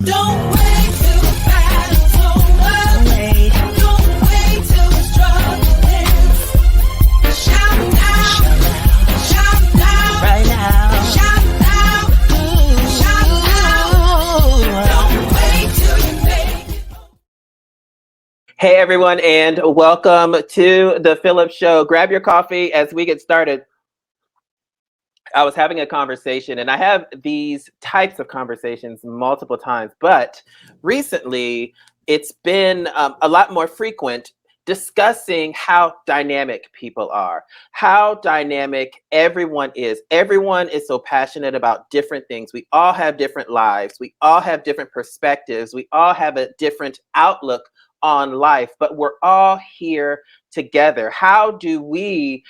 Don't wait till the battle's over. Don't wait till the struggle ends. Shout now, shout now, right now. Shout now, shout now. Don't wait till you make it. Hey everyone, and welcome to the PHILLIP Show. Grab your coffee as we get started. I was having a conversation, and I have these types of conversations multiple times, but recently it's been a lot more frequent, discussing how dynamic people are, how dynamic everyone is. Everyone is so passionate about different things. We all have different lives. We all have different perspectives. We all have a different outlook on life, but we're all here together. How do we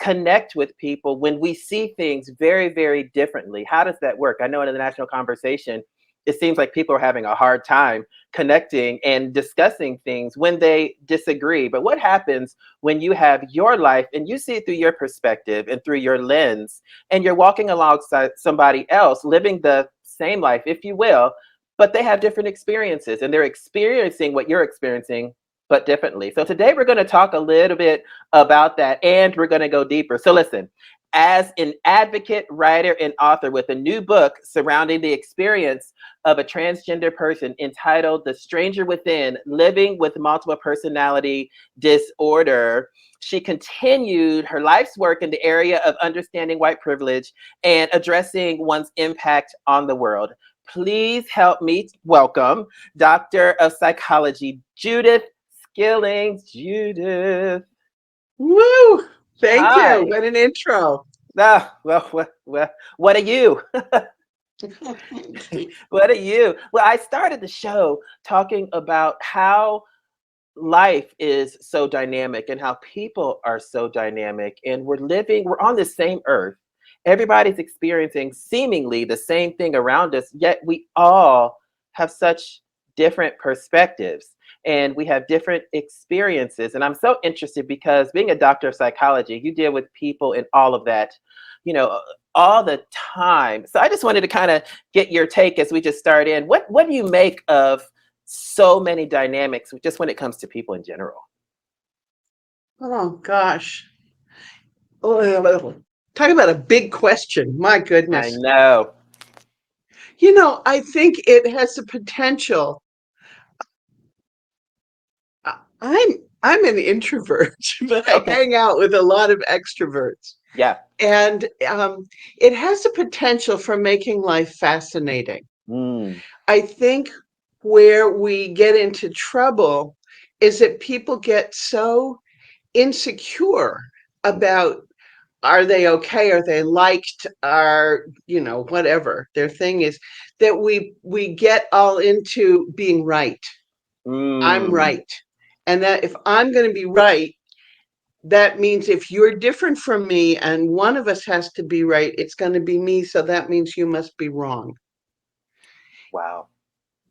connect with people when we see things very, very differently? How does that work? I know in the national conversation, it seems like people are having a hard time connecting and discussing things when they disagree. But what happens when you have your life and you see it through your perspective and through your lens, and you're walking alongside somebody else living the same life, if you will, but they have different experiences and they're experiencing what you're experiencing, but differently. So today we're going to talk a little bit about that, and we're going to go deeper. So listen, as an advocate, writer, and author with a new book surrounding the experience of a transgender person entitled The Stranger Within, Living with Multiple Personality Disorder, she continued her life's work in the area of understanding white privilege and addressing one's impact on the world. Please help me welcome Doctor of Psychology, Judith Skillings. Judith. Woo! Thank Hi. you. What an intro. Well, what are you? What are you? Well, I started the show talking about how life is so dynamic and how people are so dynamic, and we're on the same earth. Everybody's experiencing seemingly the same thing around us, yet we all have such different perspectives and we have different experiences. And I'm so interested because being a doctor of psychology, you deal with people and all of that, all the time. So I just wanted to kind of get your take as we just start in. What do you make of so many dynamics just when it comes to people in general? Oh, gosh. Talk about a big question. My goodness. I know. I think it has the potential. I'm an introvert, but I hang out with a lot of extroverts. Yeah. And it has the potential for making life fascinating. I think where we get into trouble is that people get so insecure about, are they okay? Are they liked? Whatever their thing is, that we get all into being right. I'm right. And that if I'm going to be right, that means if you're different from me and one of us has to be right, it's going to be me. So that means you must be wrong. Wow.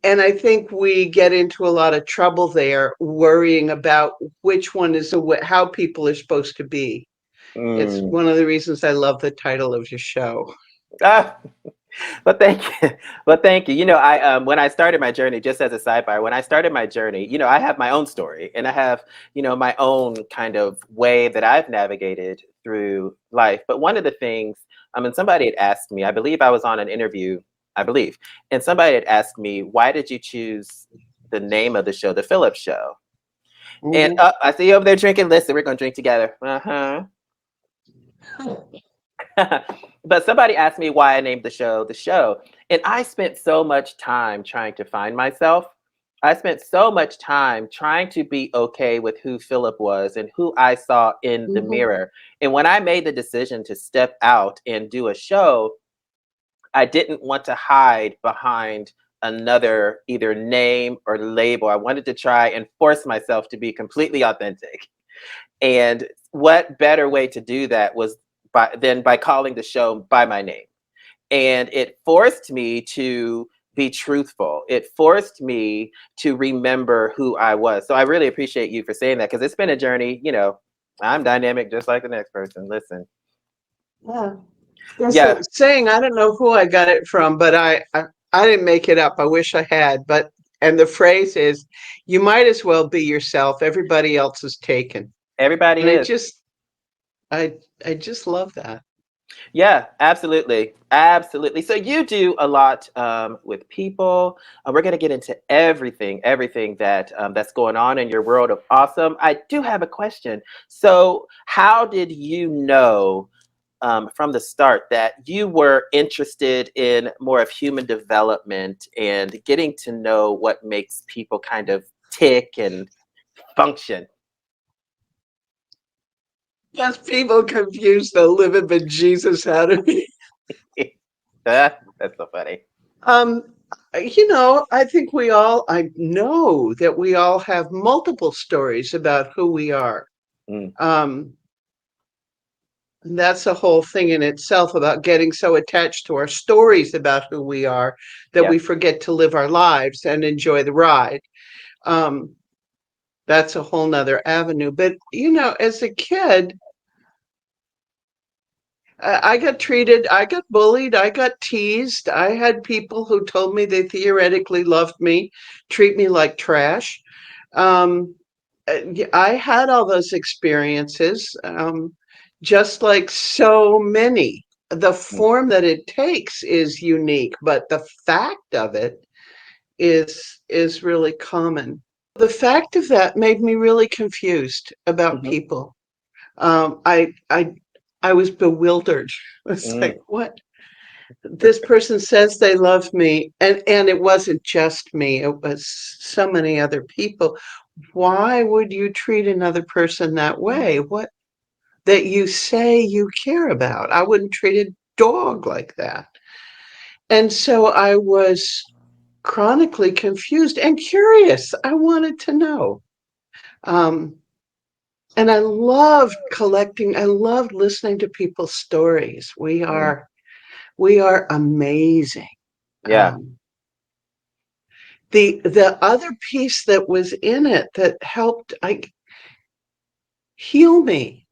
And I think we get into a lot of trouble there, worrying about which one is how people are supposed to be. It's one of the reasons I love the title of your show. But thank you. But thank you. I when I started my journey, just as a sidebar, when I started my journey, I have my own story and I have, my own kind of way that I've navigated through life. But one of the things, somebody had asked me, I believe I was on an interview, and somebody had asked me, why did you choose the name of the show, The PHILLIP Show? Mm-hmm. And I see you over there drinking. Listen, we're going to drink together. But somebody asked me why I named the show. And I spent so much time trying to find myself. I spent so much time trying to be okay with who PHILLIP was and who I saw in the mirror. And when I made the decision to step out and do a show, I didn't want to hide behind another either name or label. I wanted to try and force myself to be completely authentic. And what better way to do that was by calling the show by my name. And it forced me to be truthful. It forced me to remember who I was. So I really appreciate you for saying that, because it's been a journey. I'm dynamic just like the next person. Listen. Yeah. Saying, I don't know who I got it from, but I didn't make it up. I wish I had, but and the phrase is, "You might as well be yourself. Everybody else is taken." Everybody And is. I just love that. Yeah, absolutely. Absolutely. So you do a lot with people. We're going to get into everything that that's going on in your world of awesome. I do have a question. So how did you know from the start that you were interested in more of human development and getting to know what makes people kind of tick and function? Yes, people confuse the living bejesus out of me. That's so funny. Um, I think I know that we all have multiple stories about who we are. Mm, Um, and that's a whole thing in itself about getting so attached to our stories about who we are that yeah. we forget to live our lives and enjoy the ride. Um, that's a whole nother avenue. But, as a kid, I I got bullied, I got teased. I had people who told me they theoretically loved me, treat me like trash. Um, I had all those experiences, just like so many. The Mm, form that it takes is unique, but the fact of it is really common. The fact of that made me really confused about mhm, people. Um, I I I was bewildered. It's mm, like, what? This person says they love me, and it wasn't just me, it was so many other people. Why would you treat another person that way? What that you say you care about? I wouldn't treat a dog like that. And so I was chronically confused and curious. I wanted to know. Um, and I loved listening to people's stories. mm. We are amazing. Yeah. Um, the other piece that was in it that helped heal me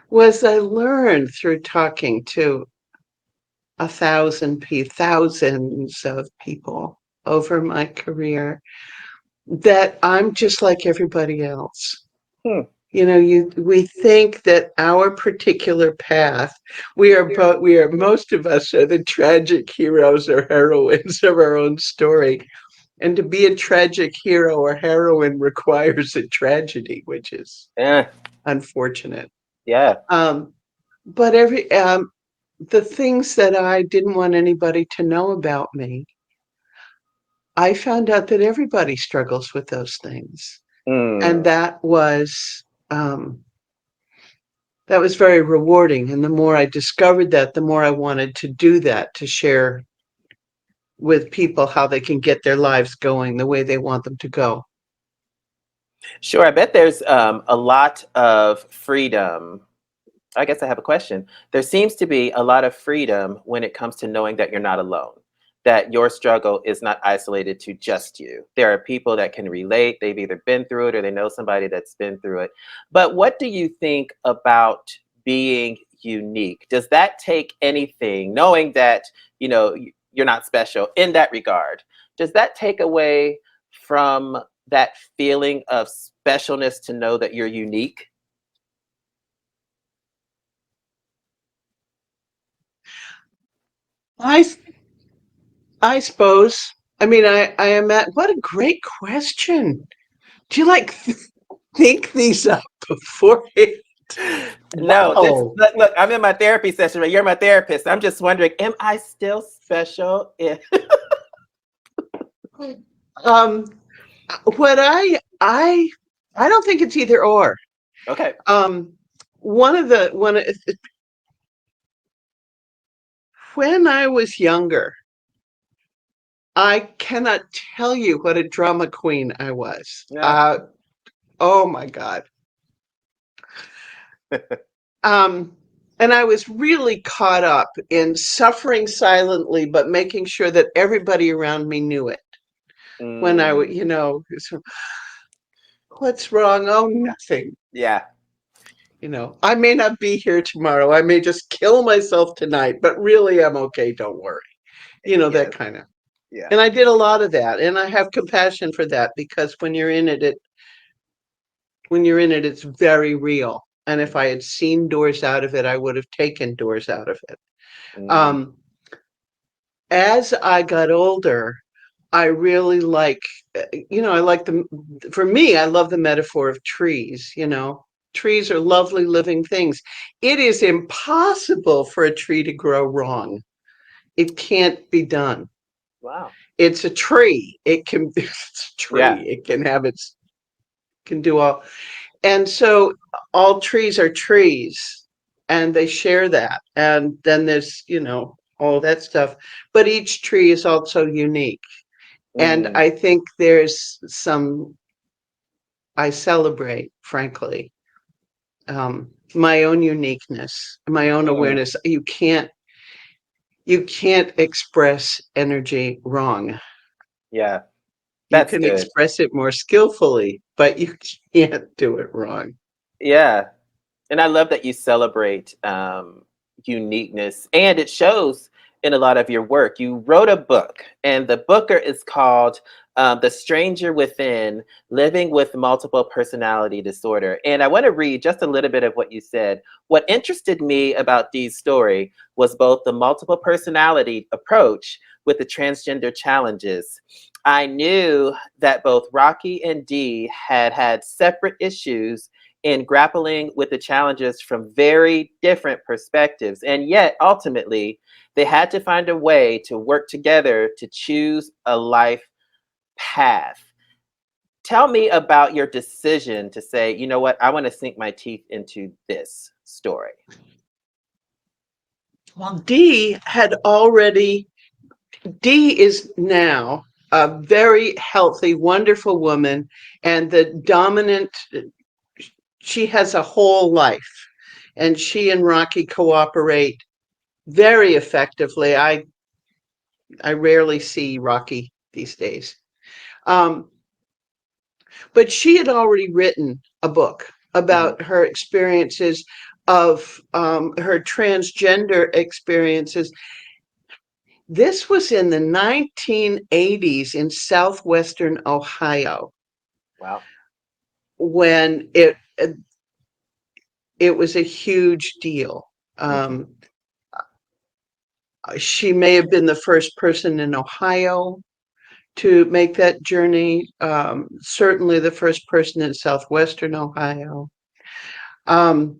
was I learned through talking to thousands of people over my career that I'm just like everybody else. Hmm. We think that our particular path, most of us are the tragic heroes or heroines of our own story. And to be a tragic hero or heroine requires a tragedy, which is Yeah. unfortunate. Yeah. Um, but the things that I didn't want anybody to know about me, I found out that everybody struggles with those things, and Mm. um, that was very rewarding. And the more I discovered that, the more I wanted to do that, to share with people how they can get their lives going the way they want them to go. Sure. I bet there's a lot of freedom. I guess I have a question. There seems to be a lot of freedom when it comes to knowing that you're not alone, that your struggle is not isolated to just you. There are people that can relate. They've either been through it or they know somebody that's been through it. But what do you think about being unique? Does that take anything, knowing that, you're not special in that regard? Does that take away from that feeling of specialness to know that you're unique? I I suppose. I mean, I am at what a great question. Do you think these up beforehand? No, this Wow. look, I'm in my therapy session, but you're my therapist. I'm just wondering, am I still special? Um, what I don't think it's either or. Okay. Um, one of, when I was younger, I cannot tell you what a drama queen I was. Yeah. Oh my God. Um, and I was really caught up in suffering silently, but making sure that everybody around me knew it. When Mm, so, what's wrong? Oh, nothing. yeah. I may not be here tomorrow. I may just kill myself tonight, but really I'm okay. Don't worry. that kind of. Yeah. And I did a lot of that, and I have compassion for that, because when you're in it, it's very real. And if I had seen doors out of it, I would have taken doors out of it. Mm. As I got older, I really like, for me, I love the metaphor of trees. Trees are lovely living things. It is impossible for a tree to grow wrong. It can't be done. Wow. It's a tree. It's a tree. Yeah. It can do all. And so all trees are trees, and they share that. And then there's, all that stuff. But each tree is also unique. And Mm. I think I celebrate, frankly, my own uniqueness, my own Mm. awareness. You can't express energy wrong. Yeah. You That's can good. express it more skillfully, but you can't do it wrong. Yeah. And I love that you celebrate uniqueness, and it shows in a lot of your work. You wrote a book, and the book is called The Stranger Within, Living with Multiple Personality Disorder. And I want to read just a little bit of what you said. What interested me about Dee's story was both the multiple personality approach with the transgender challenges. I knew that both Rocky and Dee had had separate issues in grappling with the challenges from very different perspectives. And yet, ultimately, they had to find a way to work together to choose a life path. Tell me about your decision to say, you know what, I want to sink my teeth into this story. Well, Dee is now a very healthy, wonderful woman, and she has a whole life, and she and Rocky cooperate very effectively. I rarely see Rocky these days. But she had already written a book about her experiences of her transgender experiences. This was in the 1980s in southwestern Ohio, Wow. when it was a huge deal. She may have been the first person in Ohio to make that journey. Certainly the first person in southwestern Ohio. And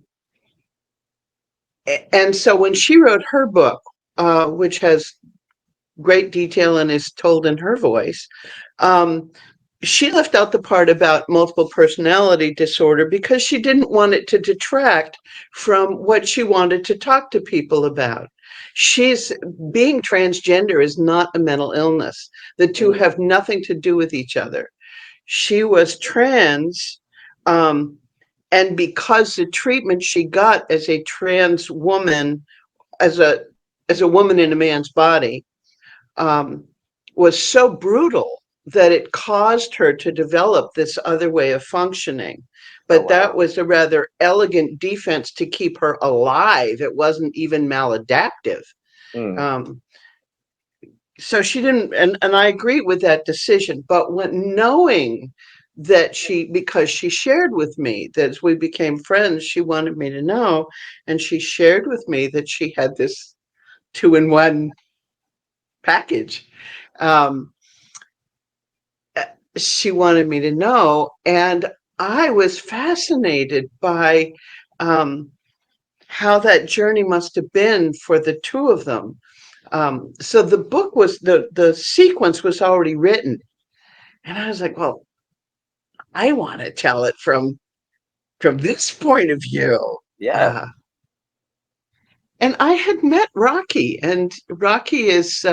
so when she wrote her book, which has great detail and is told in her voice, she left out the part about multiple personality disorder because she didn't want it to detract from what she wanted to talk to people about. Being transgender is not a mental illness. The two have nothing to do with each other. She was trans, and because the treatment she got as a trans woman, as a woman in a man's body, was so brutal that it caused her to develop this other way of functioning. But that was a rather elegant defense to keep her alive. It wasn't even maladaptive. So she didn't, and I agree with that decision. But knowing that because she shared with me that as we became friends, she wanted me to know, and she shared with me that she had this 2-in-1 package. She wanted me to know, and I was fascinated by how that journey must have been for the two of them. So the book the sequence was already written, and I was like, well, I want to tell it from this point of view. Yeah. And I had met Rocky, and Rocky is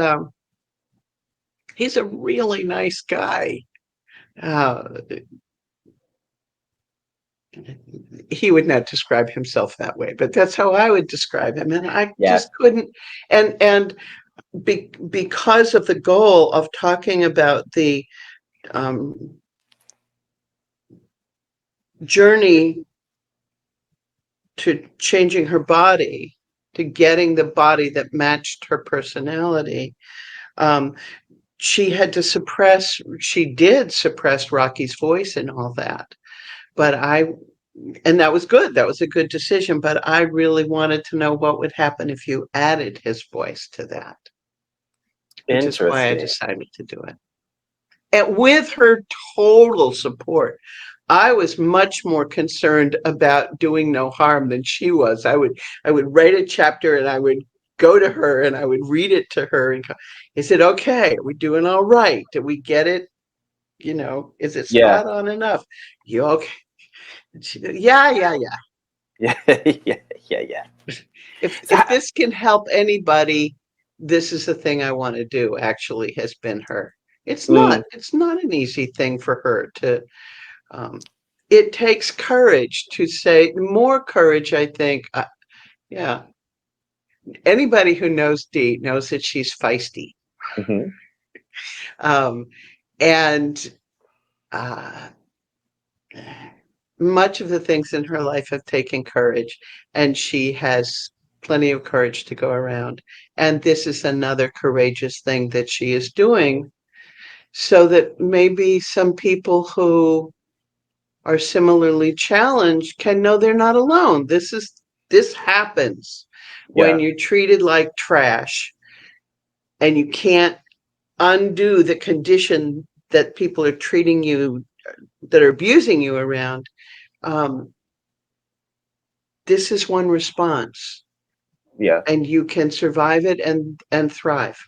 he's a really nice guy. He would not describe himself that way, but that's how I would describe him. And I just couldn't. And because of the goal of talking about the journey to changing her body, to getting the body that matched her personality, She did suppress Rocky's voice and all that. But and that was good. That was a good decision. But I really wanted to know what would happen if you added his voice to that, which is why I Interesting. decided to do it. And with her total support. I was much more concerned about doing no harm than she was. I would write a chapter and I would go to her and I would read it to her and I said, okay, are we doing all right? Did we get it? You know, is it Yeah. spot on enough? You okay? And she goes, yeah. Yeah. Yeah. If So, this can help anybody, this is the thing I want to do, actually, has been her. It's not an easy thing for her to it takes courage to say, more courage, I think. Yeah. Anybody who knows Dee knows that she's feisty. mhm. Um, and uh, much of the things in her life have taken courage, and she has plenty of courage to go around. And this is another courageous thing that she is doing, so that maybe some people who are similarly challenged can know they're not alone. This happens when Yeah. you're treated like trash and you can't undo the condition that people are treating you, that are abusing you around. Um, this is one response, Yeah. and you can survive it and thrive.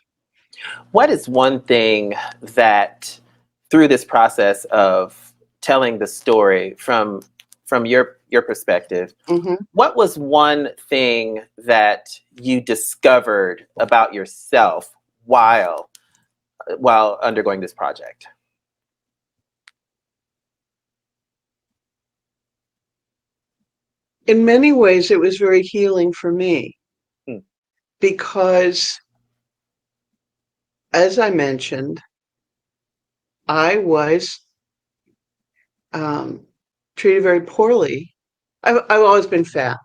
What is one thing that through this process of telling the story from your perspective, Mhm. what was one thing that you discovered about yourself while undergoing this project? In many ways, it was very healing for me Hmm. because, as I mentioned, I was treated very poorly. I've always been fat,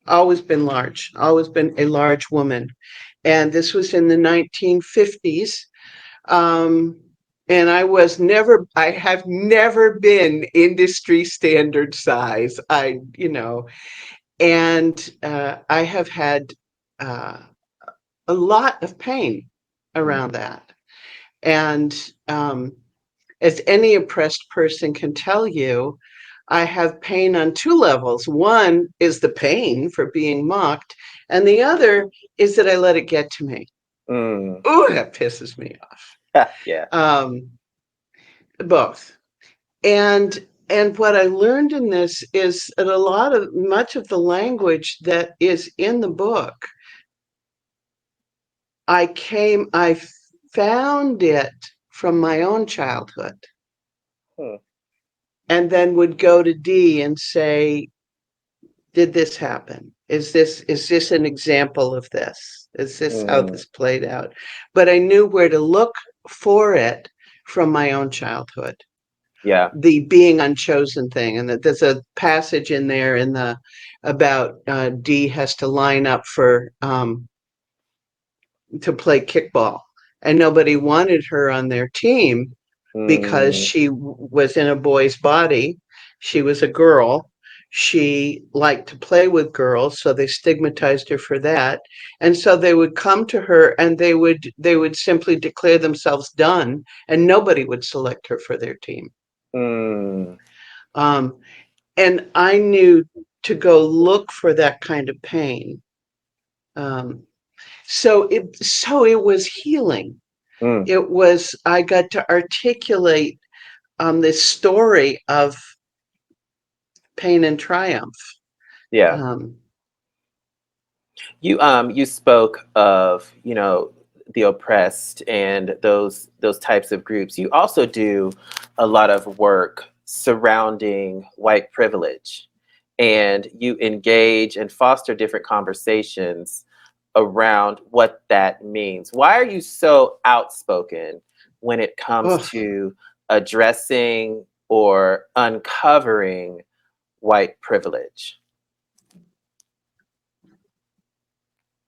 always been large, always been a large woman. And this was in the 1950s. Um, and I have never been industry standard size. And I have had uh, a lot of pain around that. And as any oppressed person can tell you, I have pain on two levels. One is the pain for being mocked, and the other is that I let it get to me. Mm. Oh, that pisses me off. Yeah. Both. And what I learned in this is that much of the language that is in the book, I found it from my own childhood. Hmm. And then would go to Dee and say, did this happen? Is this an example of this? Is this how Mm. this played out? But I knew where to look for it from my own childhood. Yeah. The being unchosen thing, and that there's a passage in there about Dee has to line up for to play kickball, and nobody wanted her on their team because Mm. she was in a boy's body. She was a girl. She liked to play with girls, so they stigmatized her for that. And so they would come to her and they would simply declare themselves done, and nobody would select her for their team. Mm. Um, and I knew to go look for that kind of pain. So it was healing. Mm. I got to articulate this story of pain and triumph. Yeah. Um, You spoke of, the oppressed and those types of groups. You also do a lot of work surrounding white privilege, and you engage and foster different conversations around what that means. Why are you so outspoken when it comes ugh, to addressing or uncovering white privilege?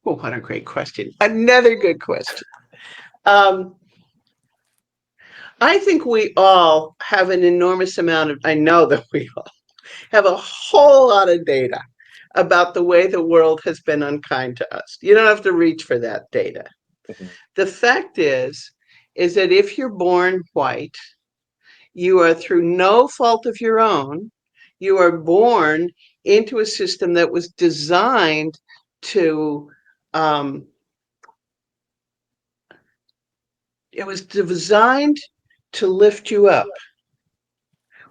oh, what a great question. Another good question. Um, I think we all have an enormous amount of, I know that we all have a whole lot of data about the way the world has been unkind to us. You don't have to reach for that data. Mhm. The fact is that if you're born white, you are through no fault of your own, you are born into a system that was designed to, um, it was designed to lift you up.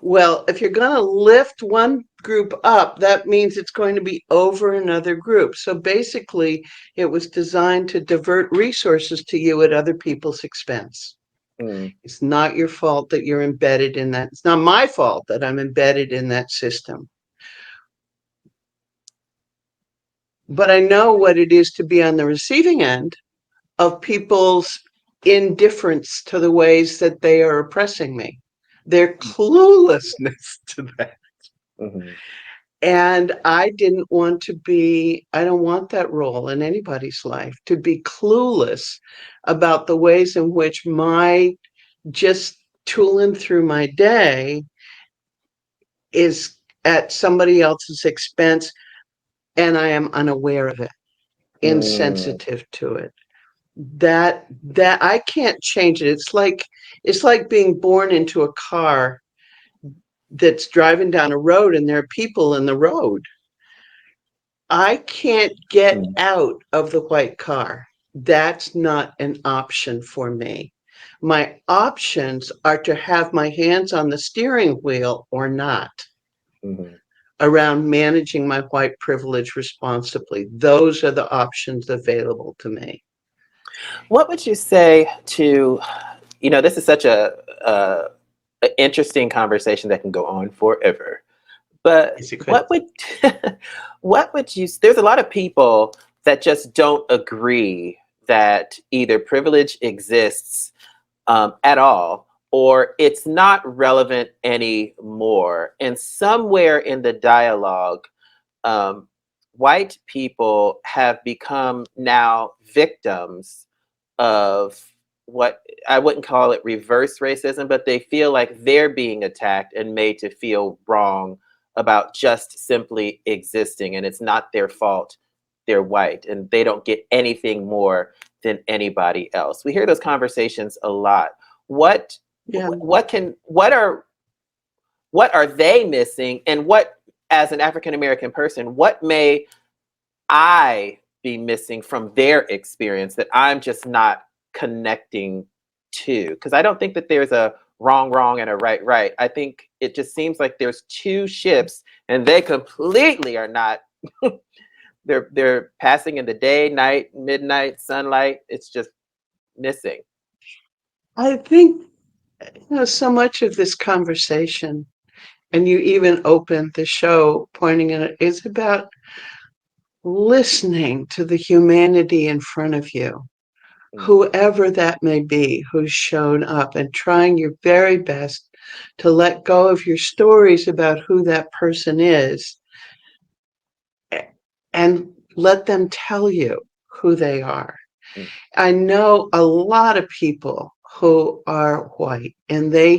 Well, if you're going to lift one group up, that means it's going to be over another group. So basically, it was designed to divert resources to you at other people's expense. Mm. It's not your fault that you're embedded in that. It's not my fault that I'm embedded in that system. But I know what it is to be on the receiving end of people's indifference to the ways that they are oppressing me, their cluelessness to that. Mhm. And I didn't want to be, I don't want that role in anybody's life, to be clueless about the ways in which my just tooling through my day is at somebody else's expense, and I am unaware of it, Mm. insensitive to it. That I can't change it. It's like being born into a car that's driving down a road and there are people in the road. I can't get Mm. out of the white car. That's not an option for me. My options are to have my hands on the steering wheel or not Mhm. around managing my white privilege responsibly. Those are the options available to me. What would you say to, this is such a interesting conversation that can go on forever. But Yes, it could. what would what would you? There's a lot of people that just don't agree that either privilege exists at all or it's not relevant anymore. And somewhere in the dialogue, um, white people have become now victims of what I wouldn't call it reverse racism, but they feel like they're being attacked and made to feel wrong about just simply existing. And it's not their fault. They're white and they don't get anything more than anybody else. We hear those conversations a lot. What Yeah. what are they missing, and what, as an African American person, what may I be missing from their experience that I'm just not connecting to? Because I don't think that there's a wrong and a right. I think it just seems like there's two ships and they completely are not they're passing in the day, night, midnight, sunlight. It's just missing. I think, so much of this conversation, and you even opened the show pointing at it, is about listening to the humanity in front of you, Mm. whoever that may be, who's shown up, and trying your very best to let go of your stories about who that person is and let them tell you who they are. Mm. I know a lot of people who are white and they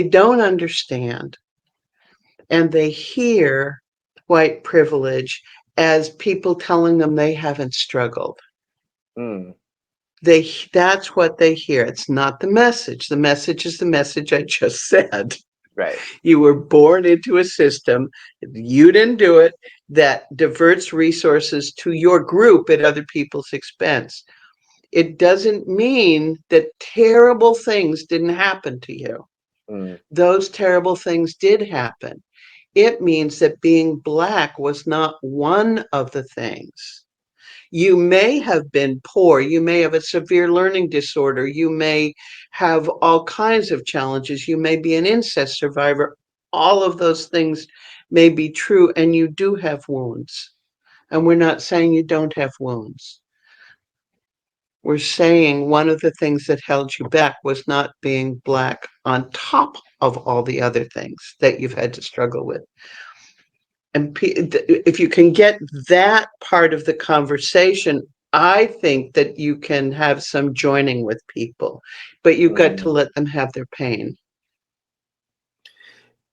don't understand, and they hear white privilege as people telling them they haven't struggled. Mm. That's what they hear. It's not the message. The message is the message I just said. Right. You were born into a system, you didn't do it, that diverts resources to your group at other people's expense. It doesn't mean that terrible things didn't happen to you. Mm. Those terrible things did happen. It means that being Black was not one of the things. You may have been poor, you may have a severe learning disorder, you may have all kinds of challenges, you may be an incest survivor. All of those things may be true, and you do have wounds. And we're not saying you don't have wounds. We're saying one of the things that held you back was not being Black on top of all the other things that you've had to struggle with. And if you can get that part of the conversation I think that you can have some joining with people, but you've got to Mm, let them have their pain.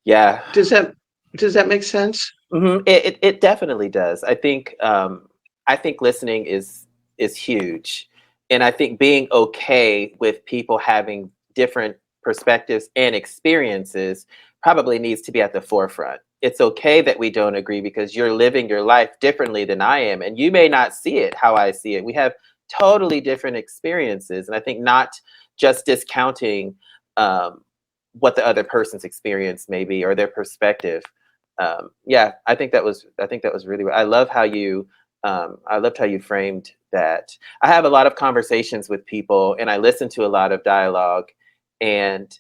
yeah. Does that make sense? It definitely does. I think listening is huge, and I think being okay with people having different perspectives and experiences probably needs to be at the forefront. It's okay that we don't agree because you're living your life differently than I am, and you may not see it how I see it. We have totally different experiences, and I think not just discounting um, what the other person's experience may be or their perspective. Yeah, I think that was really. I love how you. I loved how you framed that. I have a lot of conversations with people, and I listen to a lot of dialogue, and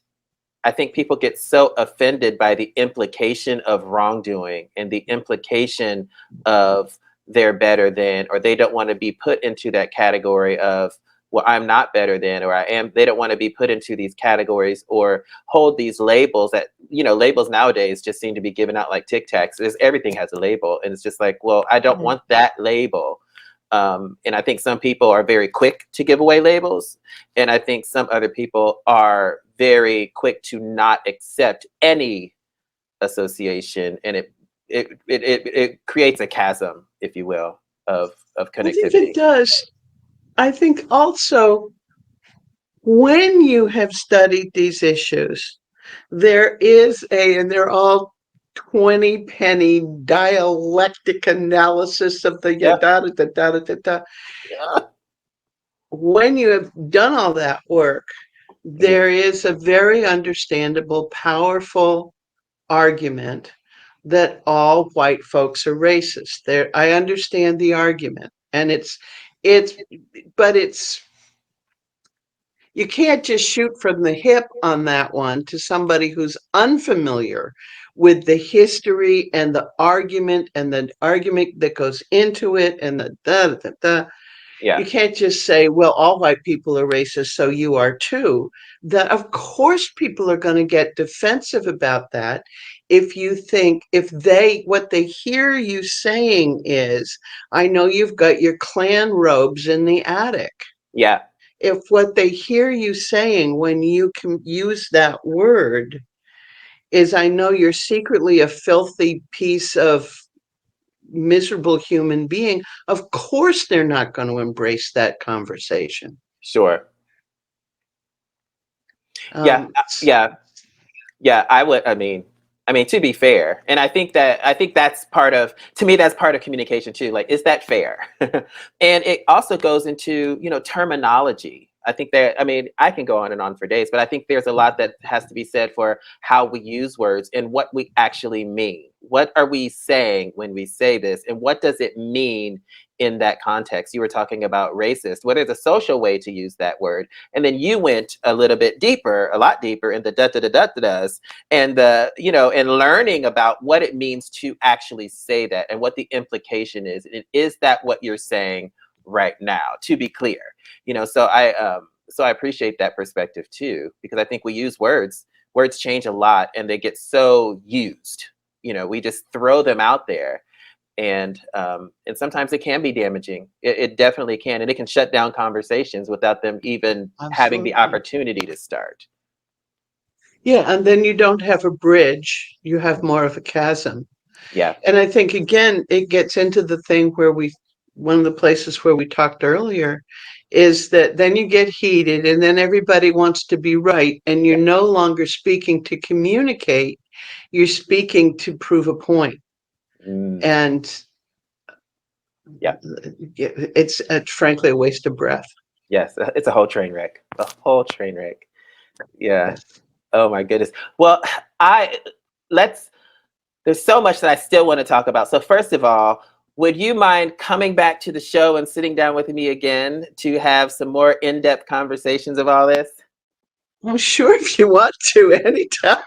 I think people get so offended by the implication of wrongdoing and the implication of they're better than, or they don't want to be put into that category of, well, I'm not better than, or I am. They don't want to be put into these categories or hold these labels that, labels nowadays just seem to be given out like Tic Tacs. Everything has a label. And it's just like, well, I don't Mhm. want that label. And I think some people are very quick to give away labels. And I think some other people are very quick to not accept any association. And it creates a chasm, if you will, of I think it connectivity. does. I think also when you have studied these issues, there is and they're all 20 penny dialectic analysis of the Yeah. yada da da da da da. Yeah. When you have done all that work, Mhm. there is a very understandable, powerful argument that all white folks are racist. There, I understand the argument, and it's, but it's you can't just shoot from the hip on that one to somebody who's unfamiliar with the history and the argument that goes into it and the da da da. Yeah. You can't just say, well, all white people are racist, so you are too. That, of course, people are going to get defensive about that what they hear you saying is, I know you've got your Klan robes in the attic. Yeah. If what they hear you saying when you can use that word is, I know you're secretly a filthy piece of miserable human being, of course they're not going to embrace that conversation. Sure. Yeah. Um, Yeah. Yeah, I would. I mean, to be fair, and I think that's part of, to me, that's part of communication too. Like, is that fair? And it also goes into, terminology. I think that, I mean, I can go on and on for days, but I think there's a lot that has to be said for how we use words and what we actually mean. What are we saying when we say this, and what does it mean in that context? You were talking about racist. What is a social way to use that word? And then you went a little bit deeper, a lot deeper in the da da da da da's and and learning about what it means to actually say that and what the implication is. And is that what you're saying right now? To be clear, so I appreciate that perspective too, because I think we use words. Words change a lot, and they get so used. We just throw them out there, and sometimes it can be damaging. It definitely can, and it can shut down conversations without them even having the absolutely. opportunity to start. Yeah, and then you don't have a bridge, you have more of a chasm. Yeah. And I think, again, it gets into the thing where one of the places where we talked earlier is that then you get heated and then everybody wants to be right. And you're Yeah. no longer speaking to communicate, you're speaking to prove a point. Mm, And yeah. it's frankly a waste of breath. Yes. It's a whole train wreck. A whole train wreck. Yeah. Yes. Oh my goodness. Well, I let's. There's so much that I still want to talk about. So first of all, would you mind coming back to the show and sitting down with me again to have some more in-depth conversations of all this? I'm sure if you want to, anytime.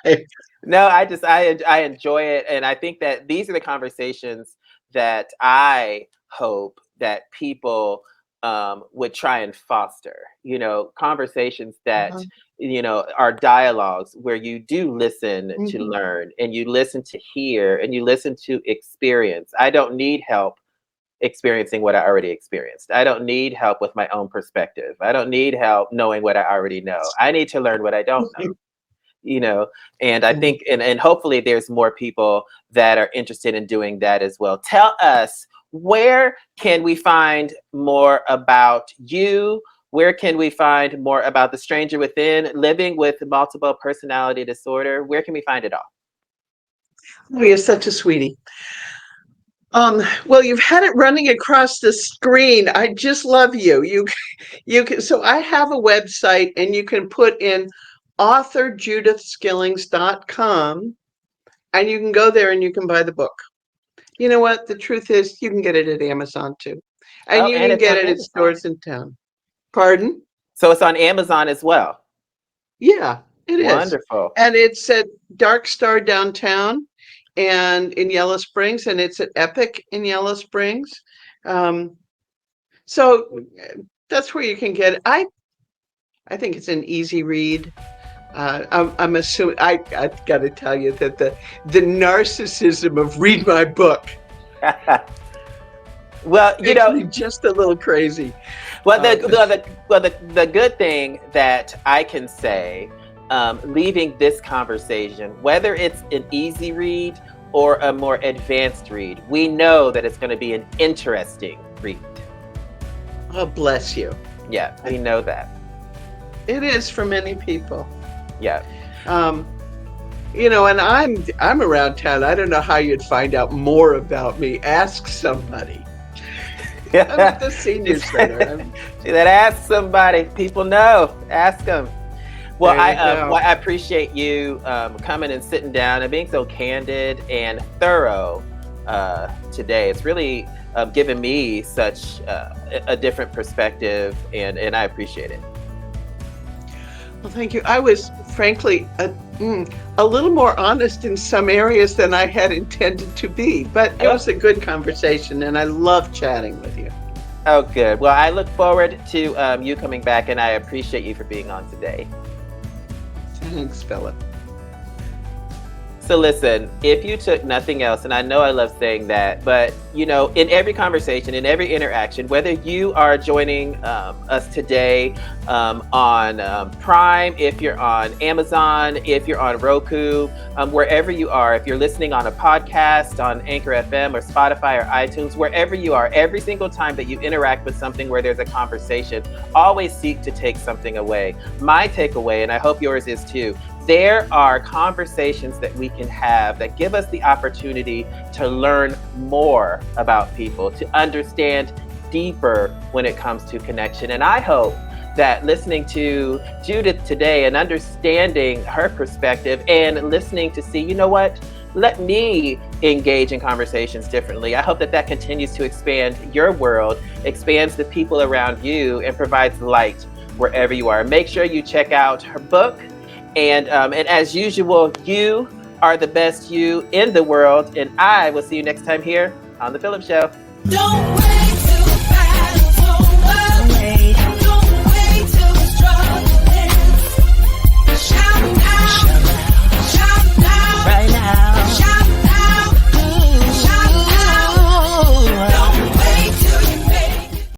No, I enjoy it, and I think that these are the conversations that I hope that people would try and foster. Conversations that Uh-huh. are dialogues where you do listen to Mhm. learn, and you listen to hear, and you listen to experience. I don't need help experiencing what I already experienced. I don't need help with my own perspective. I don't need help knowing what I already know. I need to learn what I don't know. And I think, and hopefully there's more people that are interested in doing that as well. Tell us, where can we find more about you? Where can we find more about The Stranger Within, living with multiple personality disorder? Where can we find it all? Oh, you're such a sweetie. Well, you've had it running across the screen. I just love you. You can, so I have a website, and you can put in authorjudithskillings.com, and you can go there and you can buy the book. You know what? The truth is, you can get it at Amazon too. And you can get it at stores in town. Pardon? So it's on Amazon as well. Yeah, it is. Wonderful. And it's at Dark Star downtown and in Yellow Springs, and it's at Epic in Yellow Springs. So that's where you can get it. I think it's an easy read. I'm assuming I've got to tell you that the narcissism of read my book. Well, you know, makes me just a little crazy. Well, the good thing that I can say, leaving this conversation, whether it's an easy read or a more advanced read, we know that it's going to be an interesting read. Oh, bless you. Yeah, we know that. It is for many people. Yeah. You know, and I'm around town. I don't know how you'd find out more about me. Ask somebody. I'm at the senior center. See that? Ask somebody. People know. Ask them. Well, I appreciate you coming and sitting down and being so candid and thorough today. It's really given me such a different perspective, and I appreciate it. Well, thank you. I was frankly a little more honest in some areas than I had intended to be, but it was a good conversation, and I love chatting with you. Oh, good. Well, I look forward to you coming back, and I appreciate you for being on today. Thanks, Phillip. So listen, if you took nothing else, and I know I love saying that, but you know, in every conversation, in every interaction, whether you are joining us today on Prime, if you're on Amazon, if you're on Roku, wherever you are, if you're listening on a podcast on Anchor FM or Spotify or iTunes, wherever you are, every single time that you interact with something where there's a conversation, always seek to take something away. My takeaway, and I hope yours is too, there are conversations that we can have that give us the opportunity to learn more about people, to understand deeper when it comes to connection. And I hope that listening to Judith today and understanding her perspective and listening to see, you know what, let me engage in conversations differently. I hope that that continues to expand your world, expands the people around you, and provides light wherever you are. Make sure you check out her book. And as usual, you are the best you in the world. And I will see you next time here on The PHILLIP Show. Don't